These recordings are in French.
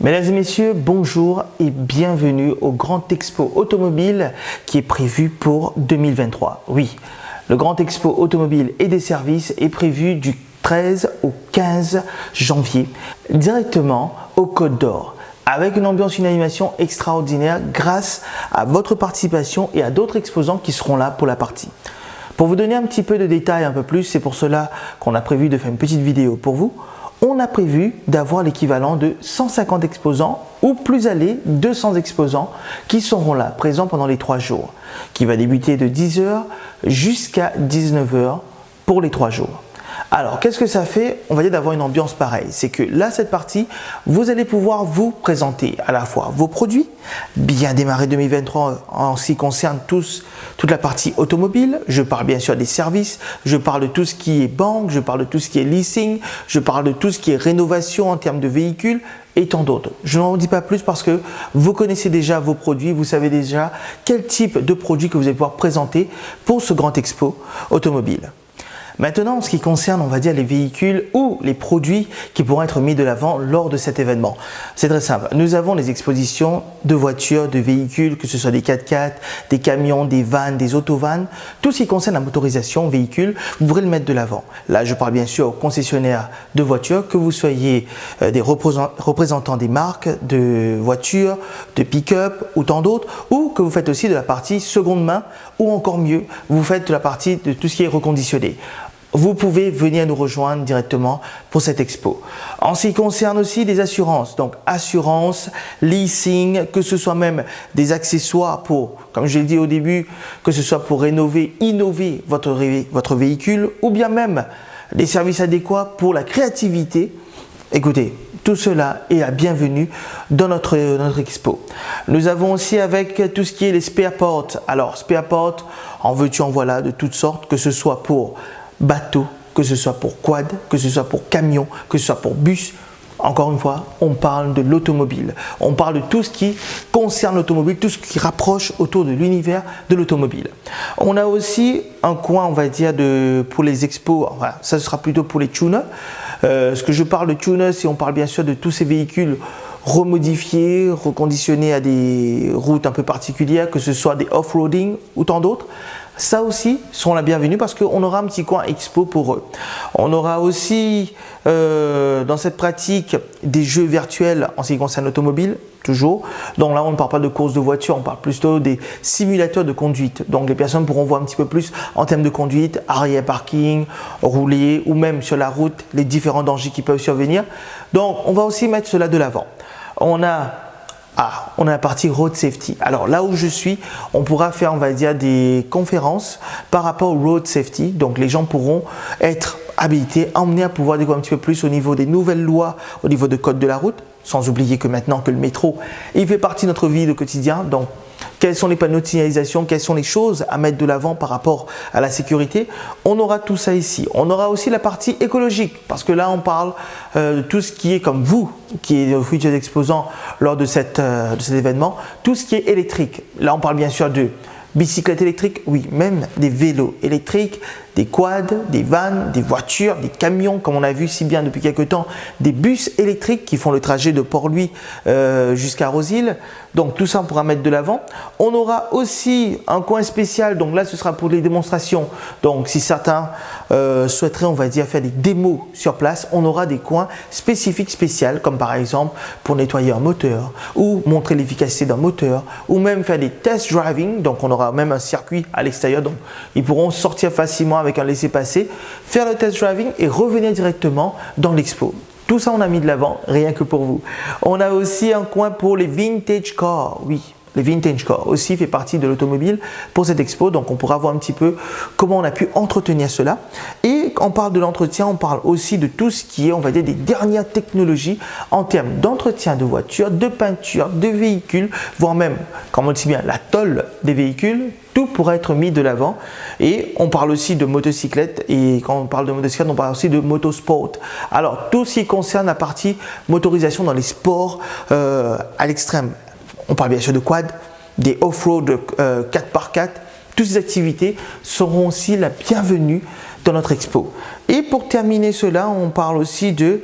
Mesdames et messieurs, bonjour et bienvenue au Grand Expo Automobile qui est prévu pour 2023. Oui, le Grand Expo Automobile et des services est prévu du 13 au 15 janvier, directement au Côte d'Or, avec une ambiance, une animation extraordinaire grâce à votre participation et à d'autres exposants qui seront là pour la partie. Pour vous donner un petit peu de détails, un peu plus, c'est pour cela qu'on a prévu de faire une petite vidéo pour vous. On a prévu d'avoir l'équivalent de 150 exposants ou plus aller 200 exposants qui seront là, présents pendant les 3 jours, qui va débuter de 10 h jusqu'à 19 h pour les 3 jours. Alors, qu'est-ce que ça fait? On va dire d'avoir une ambiance pareille. C'est que là, cette partie, vous allez pouvoir vous présenter à la fois vos produits, bien démarrer 2023 en ce qui concerne toute la partie automobile. Je parle bien sûr des services, je parle de tout ce qui est banque, je parle de tout ce qui est leasing, je parle de tout ce qui est rénovation en termes de véhicules et tant d'autres. Je n'en dis pas plus parce que vous connaissez déjà vos produits, vous savez déjà quel type de produit que vous allez pouvoir présenter pour ce grand expo automobile. Maintenant, en ce qui concerne, on va dire, les véhicules ou les produits qui pourront être mis de l'avant lors de cet événement. C'est très simple. Nous avons les expositions de voitures, de véhicules, que ce soit des 4x4, des camions, des vannes, des autovans. Tout ce qui concerne la motorisation véhicule, vous pourrez le mettre de l'avant. Là, je parle bien sûr aux concessionnaires de voitures, que vous soyez des représentants des marques de voitures, de pick-up ou tant d'autres, ou que vous faites aussi de la partie seconde main, ou encore mieux, vous faites de la partie de tout ce qui est reconditionné. Vous pouvez venir nous rejoindre directement pour cette expo. En ce qui concerne aussi des assurances, donc assurance, leasing, que ce soit même des accessoires pour, comme je l'ai dit au début, que ce soit pour rénover, innover votre véhicule ou bien même des services adéquats pour la créativité. Écoutez, tout cela est la bienvenue dans notre expo. Nous avons aussi avec tout ce qui est les spare parts. Alors, spare parts, en veux-tu, en voilà, de toutes sortes, que ce soit pour bateau, que ce soit pour quad, que ce soit pour camion, que ce soit pour bus. Encore une fois, on parle de l'automobile. On parle de tout ce qui concerne l'automobile, tout ce qui rapproche autour de l'univers de l'automobile. On a aussi un coin, on va dire, pour les expos. Enfin, ça sera plutôt pour les tuners. Ce que je parle de tuners, c'est on parle bien sûr de tous ces véhicules remodifiés, reconditionnés à des routes un peu particulières, que ce soit des off-roading ou tant d'autres. Ça aussi sont la bienvenue parce qu'on aura un petit coin expo pour eux. On aura aussi dans cette pratique des jeux virtuels en ce qui concerne l'automobile, toujours. Donc là, on ne parle pas de course de voiture, on parle plutôt des simulateurs de conduite. Donc les personnes pourront voir un petit peu plus en termes de conduite, arrière parking, rouler ou même sur la route, les différents dangers qui peuvent survenir. Donc on va aussi mettre cela de l'avant. On a la partie road safety. Alors là où je suis, on pourra faire, on va dire, des conférences par rapport au road safety. Donc les gens pourront être habilités, emmenés à pouvoir découvrir un petit peu plus au niveau des nouvelles lois, au niveau de code de la route. Sans oublier que maintenant que le métro, il fait partie de notre vie de quotidien. Donc quels sont les panneaux de signalisation, quelles sont les choses à mettre de l'avant par rapport à la sécurité. On aura tout ça ici. On aura aussi la partie écologique parce que là on parle de tout ce qui est comme vous, qui est futur exposant lors de cet événement, tout ce qui est électrique. Là on parle bien sûr de bicyclettes électriques, oui, même des vélos électriques, des quads, des vannes, des voitures, des camions, comme on a vu si bien depuis quelques temps, des bus électriques qui font le trajet de Port-Louis jusqu'à Rosilles. Donc tout ça on pourra mettre de l'avant. On aura aussi un coin spécial, donc là ce sera pour les démonstrations. Donc si certains souhaiteraient, on va dire, faire des démos sur place, on aura des coins spécifiques spéciaux, comme par exemple pour nettoyer un moteur, ou montrer l'efficacité d'un moteur, ou même faire des test driving. Donc on aura même un circuit à l'extérieur, donc ils pourront sortir facilement avec un laissez-passer, faire le test driving et revenir directement dans l'expo. Tout ça, on a mis de l'avant, rien que pour vous. On a aussi un coin pour les vintage cars. Oui, les vintage cars aussi fait partie de l'automobile pour cette expo, donc on pourra voir un petit peu comment on a pu entretenir cela. Et quand on parle de l'entretien, on parle aussi de tout ce qui est, on va dire, des dernières technologies en termes d'entretien de voitures, de peinture, de véhicules, voire même, comme on le dit bien, la tôle des véhicules. Tout pourra être mis de l'avant. Et on parle aussi de motocyclettes, et quand on parle de motocyclette, on parle aussi de motosport. Alors tout ce qui concerne la partie motorisation dans les sports à l'extrême. On parle bien sûr de quad, des off-road 4x4. Toutes ces activités seront aussi la bienvenue dans notre expo. Et pour terminer cela, on parle aussi de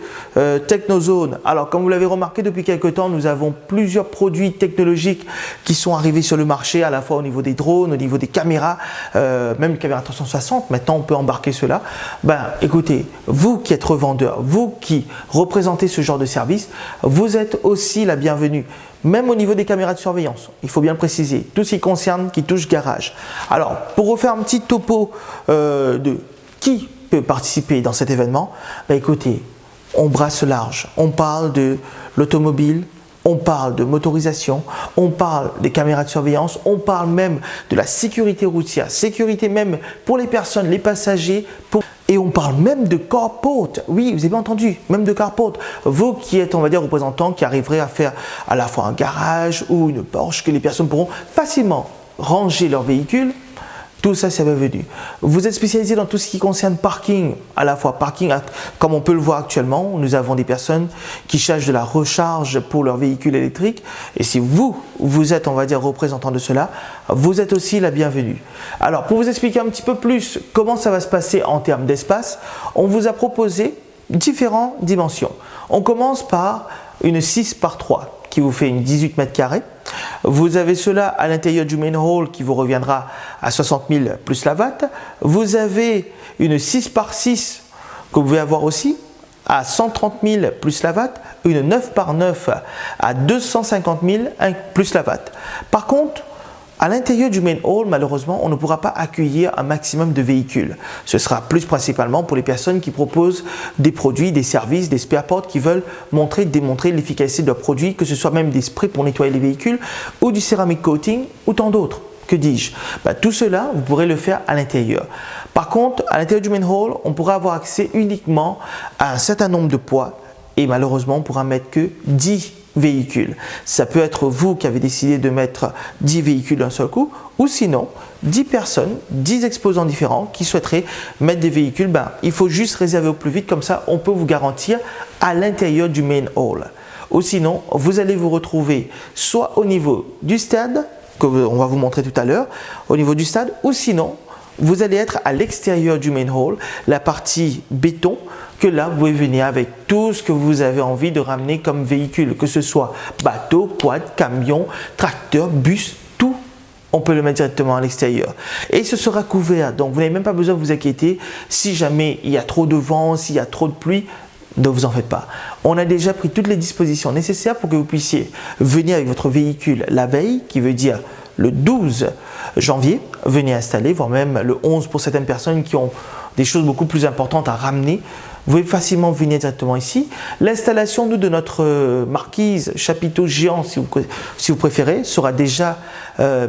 Technozone. Alors, comme vous l'avez remarqué depuis quelques temps, nous avons plusieurs produits technologiques qui sont arrivés sur le marché, à la fois au niveau des drones, au niveau des caméras, même les caméras 360. Maintenant, on peut embarquer cela. Écoutez, vous qui êtes revendeur, vous qui représentez ce genre de service, vous êtes aussi la bienvenue. Même au niveau des caméras de surveillance, il faut bien le préciser, tout ce qui touche garage. Alors, pour refaire un petit topo de qui peut participer dans cet événement, écoutez, on brasse large. On parle de l'automobile, on parle de motorisation, on parle des caméras de surveillance, on parle même de la sécurité routière, sécurité même pour les personnes, les passagers, et on parle même de carport. Oui, vous avez bien entendu, même de carport. Vous qui êtes, on va dire, représentant, qui arriverez à faire à la fois un garage ou une Porsche, que les personnes pourront facilement ranger leur véhicule. Tout ça, c'est bienvenu. Vous êtes spécialisé dans tout ce qui concerne parking, à la fois parking, comme on peut le voir actuellement. Nous avons des personnes qui cherchent de la recharge pour leur véhicule électrique. Et si vous êtes, on va dire, représentant de cela, vous êtes aussi la bienvenue. Alors, pour vous expliquer un petit peu plus comment ça va se passer en termes d'espace, on vous a proposé différentes dimensions. On commence par une 6 par 3 qui vous fait une 18 mètres carrés. Vous avez cela à l'intérieur du main hall qui vous reviendra à 60 000 plus la VAT. Vous avez une 6 par 6 que vous pouvez avoir aussi à 130 000 plus la VAT. Une 9 par 9 à 250 000 plus la VAT. Par contre, à l'intérieur du main hall, malheureusement, on ne pourra pas accueillir un maximum de véhicules. Ce sera plus principalement pour les personnes qui proposent des produits, des services, des spare parts, qui veulent démontrer l'efficacité de leurs produits, que ce soit même des sprays pour nettoyer les véhicules ou du ceramic coating ou tant d'autres. Que dis-je? Tout cela, vous pourrez le faire à l'intérieur. Par contre, à l'intérieur du main hall, on pourra avoir accès uniquement à un certain nombre de poids et malheureusement, on ne pourra mettre que 10 véhicules. Ça peut être vous qui avez décidé de mettre 10 véhicules d'un seul coup, ou sinon 10 personnes, 10 exposants différents qui souhaiteraient mettre des véhicules. Il faut juste réserver au plus vite, comme ça on peut vous garantir à l'intérieur du main hall. Ou sinon, vous allez vous retrouver soit au niveau du stade, qu'on va vous montrer tout à l'heure, au niveau du stade, ou sinon vous allez être à l'extérieur du main hall, la partie béton, que là, vous pouvez venir avec tout ce que vous avez envie de ramener comme véhicule, que ce soit bateau, quad, camion, tracteur, bus, tout, on peut le mettre directement à l'extérieur. Et ce sera couvert, donc vous n'avez même pas besoin de vous inquiéter si jamais il y a trop de vent, s'il y a trop de pluie. Ne vous en faites pas. On a déjà pris toutes les dispositions nécessaires pour que vous puissiez venir avec votre véhicule la veille, qui veut dire le 12 janvier, venez installer, voire même le 11 pour certaines personnes qui ont des choses beaucoup plus importantes à ramener. Vous pouvez facilement venir directement ici. L'installation de notre marquise, chapiteau géant si vous préférez, sera déjà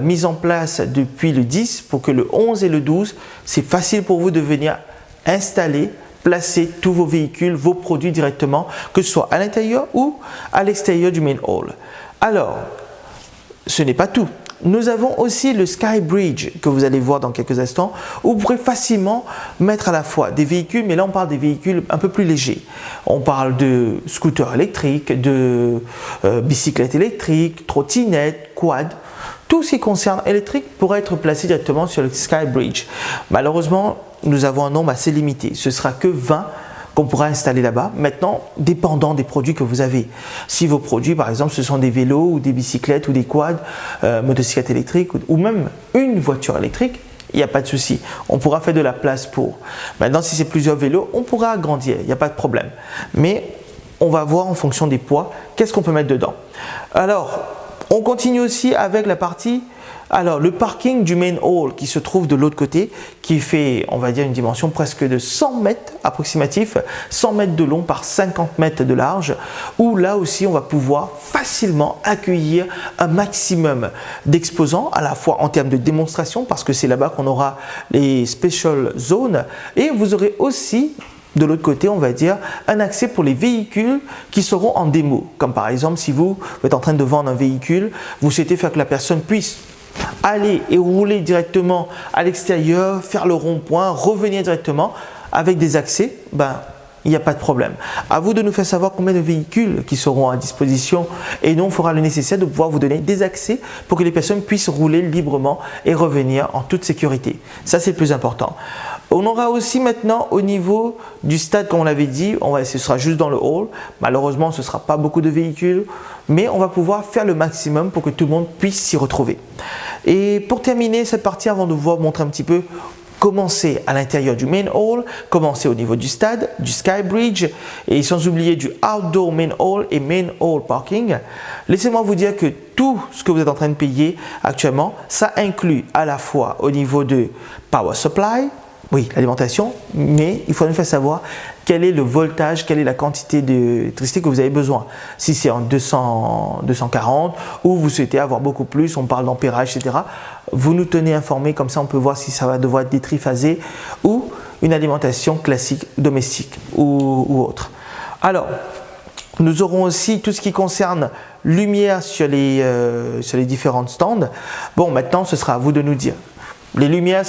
mise en place depuis le 10 pour que le 11 et le 12, c'est facile pour vous de venir installer, placer tous vos véhicules, vos produits directement, que ce soit à l'intérieur ou à l'extérieur du main hall. Alors, ce n'est pas tout. Nous avons aussi le Sky Bridge que vous allez voir dans quelques instants, où vous pourrez facilement mettre à la fois des véhicules, mais là on parle des véhicules un peu plus légers. On parle de scooters électriques, de bicyclettes électriques, trottinettes, quad. Tout ce qui concerne électrique pourra être placé directement sur le Sky Bridge. Malheureusement, nous avons un nombre assez limité. Ce sera que 20 qu'on pourra installer là-bas. Maintenant, dépendant des produits que vous avez. Si vos produits, par exemple, ce sont des vélos ou des bicyclettes ou des quads, motocyclettes électriques ou même une voiture électrique, il n'y a pas de souci. On pourra faire de la place pour. Maintenant, si c'est plusieurs vélos, on pourra agrandir. Il n'y a pas de problème. Mais on va voir en fonction des poids, qu'est-ce qu'on peut mettre dedans. Alors, On continue aussi avec la partie, alors le parking du main hall qui se trouve de l'autre côté, qui fait, on va dire, une dimension presque de 100 mètres approximatif, 100 mètres de long par 50 mètres de large, où là aussi on va pouvoir facilement accueillir un maximum d'exposants, à la fois en termes de démonstration, parce que c'est là-bas qu'on aura les special zones, et vous aurez aussi de l'autre côté, on va dire, un accès pour les véhicules qui seront en démo. Comme par exemple, si vous êtes en train de vendre un véhicule, vous souhaitez faire que la personne puisse aller et rouler directement à l'extérieur, faire le rond-point, revenir directement avec des accès, il n'y a pas de problème. À vous de nous faire savoir combien de véhicules qui seront à disposition et nous on fera le nécessaire de pouvoir vous donner des accès pour que les personnes puissent rouler librement et revenir en toute sécurité. Ça, c'est le plus important. On aura aussi maintenant au niveau du stade, comme on l'avait dit, ce sera juste dans le hall. Malheureusement, ce ne sera pas beaucoup de véhicules, mais on va pouvoir faire le maximum pour que tout le monde puisse s'y retrouver. Et pour terminer cette partie, avant de vous montrer un petit peu commencer à l'intérieur du main hall, commencer au niveau du stade, du Sky Bridge et sans oublier du outdoor main hall et main hall parking. Laissez-moi vous dire que tout ce que vous êtes en train de payer actuellement, ça inclut à la fois au niveau de power supply, oui, l'alimentation, mais il faut nous faire savoir quel est le voltage, quelle est la quantité d'électricité que vous avez besoin. Si c'est en 240 ou vous souhaitez avoir beaucoup plus, on parle d'ampérage, etc. Vous nous tenez informés, comme ça on peut voir si ça va devoir être des triphasés ou une alimentation classique domestique ou autre. Alors, nous aurons aussi tout ce qui concerne lumière sur les différents stands. Bon, maintenant ce sera à vous de nous dire. Les lumières,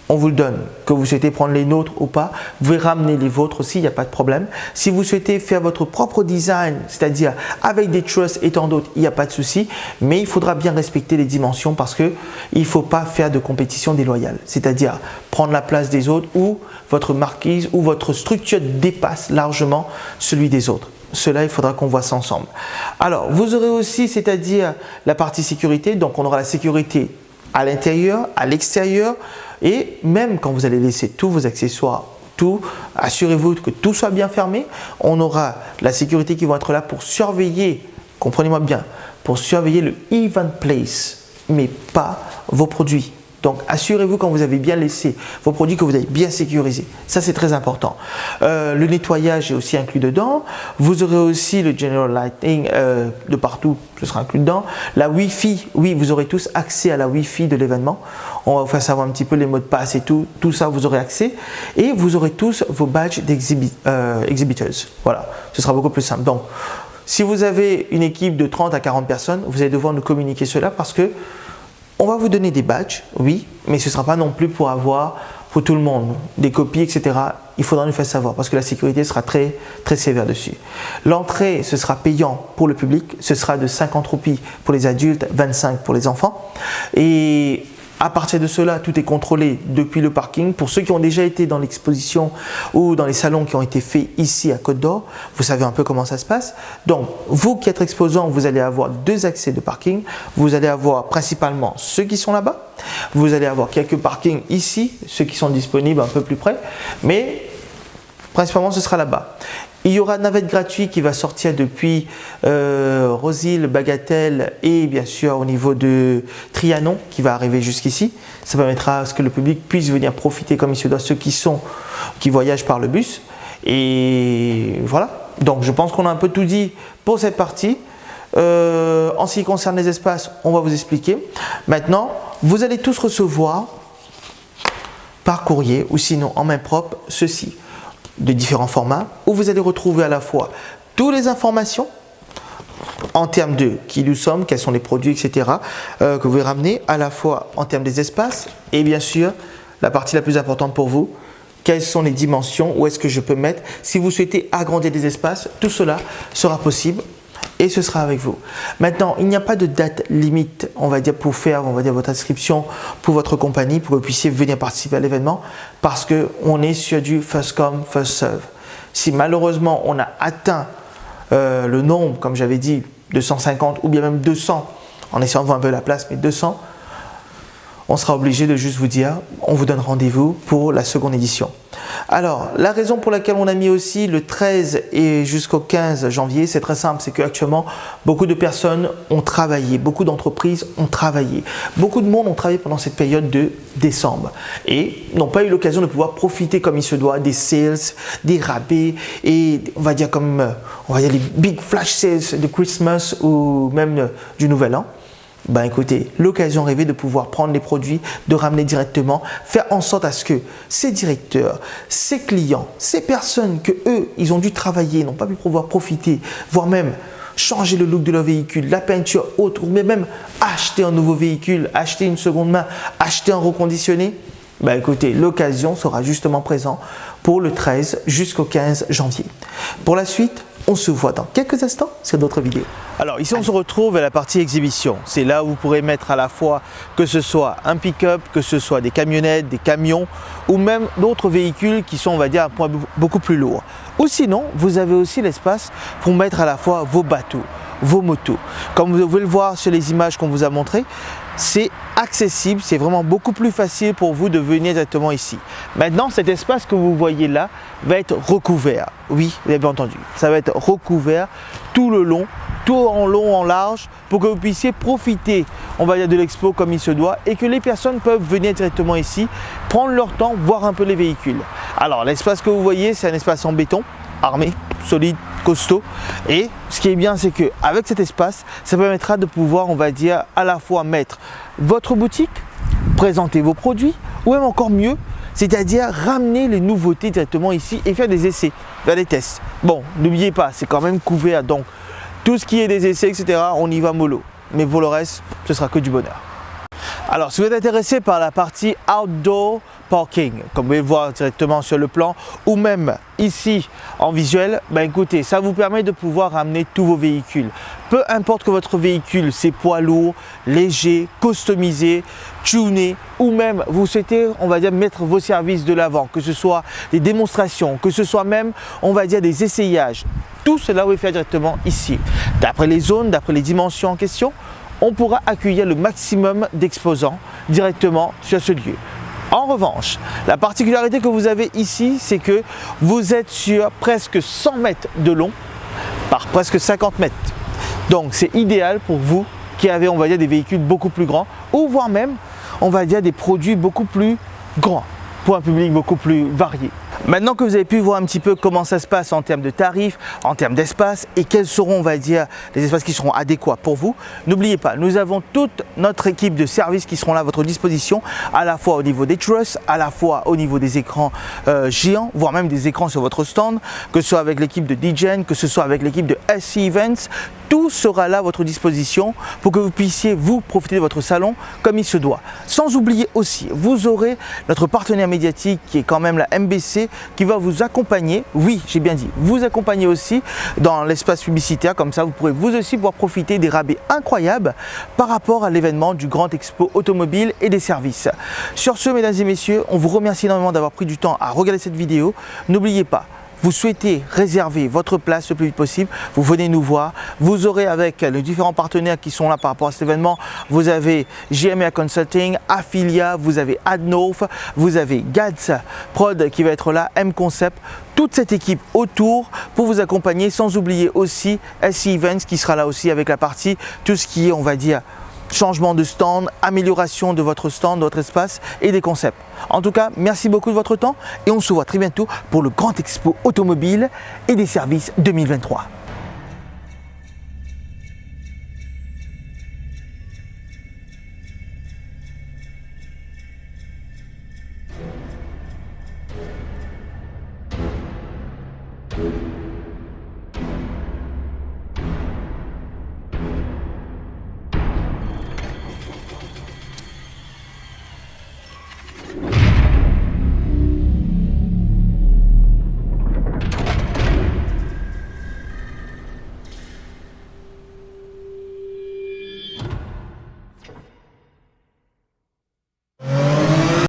on vous le donne, que vous souhaitez prendre les nôtres ou pas, vous pouvez ramener les vôtres aussi, il n'y a pas de problème. Si vous souhaitez faire votre propre design, c'est-à-dire avec des trusses et tant d'autres, il n'y a pas de souci, mais il faudra bien respecter les dimensions parce qu'il ne faut pas faire de compétition déloyale, c'est-à-dire prendre la place des autres ou votre marquise ou votre structure dépasse largement celui des autres. Cela, il faudra qu'on voit ça ensemble. Alors, vous aurez aussi, c'est-à-dire la partie sécurité, donc on aura la sécurité à l'intérieur, à l'extérieur, et même quand vous allez laisser tous vos accessoires, assurez-vous que tout soit bien fermé. On aura la sécurité qui va être là pour surveiller, comprenez-moi bien, pour surveiller le event place, mais pas vos produits. Donc assurez-vous quand vous avez bien laissé vos produits que vous avez bien sécurisés. Ça, c'est très important. Le nettoyage est aussi inclus dedans. Vous aurez aussi le general lighting de partout, ce sera inclus dedans. La Wi-Fi, oui, vous aurez tous accès à la Wi-Fi de l'événement. On va vous faire savoir un petit peu les mots de passe et tout ça, vous aurez accès. Et vous aurez tous vos badges d'exhibitors. Voilà, ce sera beaucoup plus simple. Donc, si vous avez une équipe de 30 à 40 personnes, vous allez devoir nous communiquer cela parce que on va vous donner des badges, oui, mais ce ne sera pas non plus pour avoir pour tout le monde des copies, etc. Il faudra nous faire savoir parce que la sécurité sera très, très sévère dessus. L'entrée, ce sera payant pour le public, ce sera de 50 roupies pour les adultes, 25 pour les enfants. Et à partir de cela, tout est contrôlé depuis le parking. Pour ceux qui ont déjà été dans l'exposition ou dans les salons qui ont été faits ici à Côte d'Or, vous savez un peu comment ça se passe. Donc, vous qui êtes exposants, vous allez avoir 2 accès de parking. Vous allez avoir principalement ceux qui sont là-bas. Vous allez avoir quelques parkings ici, ceux qui sont disponibles un peu plus près. Mais principalement, ce sera là-bas. Il y aura une navette gratuite qui va sortir depuis Rosil, Bagatelle et bien sûr au niveau de Trianon qui va arriver jusqu'ici. Ça permettra à ce que le public puisse venir profiter comme il se doit, ceux qui voyagent par le bus. Et voilà. Donc je pense qu'on a un peu tout dit pour cette partie. En ce qui concerne les espaces, on va vous expliquer. Maintenant, vous allez tous recevoir par courrier ou sinon en main propre ceci. De différents formats où vous allez retrouver à la fois toutes les informations en termes de qui nous sommes, quels sont les produits, etc. Que vous pouvez ramener, à la fois en termes des espaces et bien sûr la partie la plus importante pour vous, quelles sont les dimensions, où est-ce que je peux mettre. Si vous souhaitez agrandir des espaces, tout cela sera possible et ce sera avec vous. Maintenant, il n'y a pas de date limite, on va dire, pour faire, votre inscription pour votre compagnie, pour que vous puissiez venir participer à l'événement, parce qu'on est sur du first come, first serve. Si malheureusement on a atteint le nombre, comme j'avais dit, de 150 ou bien même 200, en essayant de voir un peu la place, mais 200, on sera obligé de juste vous dire, on vous donne rendez-vous pour la seconde édition. Alors, la raison pour laquelle on a mis aussi le 13 et jusqu'au 15 janvier, c'est très simple, c'est qu'actuellement, beaucoup de personnes ont travaillé, beaucoup d'entreprises ont travaillé, beaucoup de monde ont travaillé pendant cette période de décembre et n'ont pas eu l'occasion de pouvoir profiter comme il se doit des sales, des rabais et on va dire les big flash sales de Christmas ou même du Nouvel An. Ben écoutez, l'occasion rêvée de pouvoir prendre les produits, de ramener directement, faire en sorte à ce que ces directeurs, ces clients, ces personnes que eux, ils ont dû travailler, n'ont pas pu pouvoir profiter, voire même changer le look de leur véhicule, la peinture autre, ou même acheter un nouveau véhicule, acheter une seconde main, acheter un reconditionné, ben écoutez, l'occasion sera justement présente pour le 13 jusqu'au 15 janvier. Pour la suite, on se voit dans quelques instants sur d'autres vidéos. Alors ici on se retrouve à la partie exhibition. C'est là où vous pourrez mettre à la fois que ce soit un pick-up, que ce soit des camionnettes, des camions ou même d'autres véhicules qui sont on va dire un point beaucoup plus lourd. Ou sinon vous avez aussi l'espace pour mettre à la fois vos bateaux, vos motos. Comme vous pouvez le voir sur les images qu'on vous a montrées, c'est accessible, c'est vraiment beaucoup plus facile pour vous de venir directement ici. Maintenant, cet espace que vous voyez là va être recouvert. Oui, vous avez bien entendu, ça va être recouvert tout le long, tout en long, en large, pour que vous puissiez profiter, on va dire, de l'expo comme il se doit et que les personnes peuvent venir directement ici, prendre leur temps, voir un peu les véhicules. Alors, l'espace que vous voyez, c'est un espace en béton, armé, solide, costaud. Et ce qui est bien, c'est qu'avec cet espace, ça permettra de pouvoir, on va dire, à la fois mettre votre boutique, présenter vos produits, ou même encore mieux, c'est-à-dire ramener les nouveautés directement ici et faire des essais, faire des tests. Bon, n'oubliez pas, c'est quand même couvert, donc tout ce qui est des essais, etc., on y va mollo. Mais pour le reste, ce sera que du bonheur. Alors, si vous êtes intéressé par la partie outdoor parking, comme vous pouvez le voir directement sur le plan ou même ici en visuel, ben écoutez, ça vous permet de pouvoir ramener tous vos véhicules. Peu importe que votre véhicule, c'est poids lourd, léger, customisé, tuné ou même vous souhaitez, on va dire, mettre vos services de l'avant, que ce soit des démonstrations, que ce soit même, on va dire, des essayages. Tout cela, vous pouvez faire directement ici. D'après les zones, d'après les dimensions en question, on pourra accueillir le maximum d'exposants directement sur ce lieu. En revanche, la particularité que vous avez ici, c'est que vous êtes sur presque 100 mètres de long par presque 50 mètres. Donc c'est idéal pour vous qui avez, on va dire, des véhicules beaucoup plus grands ou voire même, on va dire, des produits beaucoup plus grands pour un public beaucoup plus varié. Maintenant que vous avez pu voir un petit peu comment ça se passe en termes de tarifs, en termes d'espace et quels seront, on va dire, les espaces qui seront adéquats pour vous, n'oubliez pas, nous avons toute notre équipe de services qui seront là à votre disposition, à la fois au niveau des trusses, à la fois au niveau des écrans géants, voire même des écrans sur votre stand, que ce soit avec l'équipe de DJN, que ce soit avec l'équipe de SC Events, tout sera là à votre disposition pour que vous puissiez vous profiter de votre salon comme il se doit. Sans oublier aussi, vous aurez notre partenaire médiatique qui est quand même la MBC qui va vous accompagner, oui j'ai bien dit, vous accompagner aussi dans l'espace publicitaire, comme ça vous pourrez vous aussi pouvoir profiter des rabais incroyables par rapport à l'événement du Grand Expo Automobile et des Services. Sur ce, mesdames et messieurs, on vous remercie énormément d'avoir pris du temps à regarder cette vidéo. N'oubliez pas, vous souhaitez réserver votre place le plus vite possible, vous venez nous voir. Vous aurez avec les différents partenaires qui sont là par rapport à cet événement, vous avez JMA Consulting, Affilia, vous avez AdNorth, vous avez Gads Prod qui va être là, M-Concept, toute cette équipe autour pour vous accompagner, sans oublier aussi SC Events qui sera là aussi avec la partie, tout ce qui est, on va dire, changement de stand, amélioration de votre stand, de votre espace et des concepts. En tout cas, merci beaucoup de votre temps et on se voit très bientôt pour le Grand Expo Automobile et des Services 2023.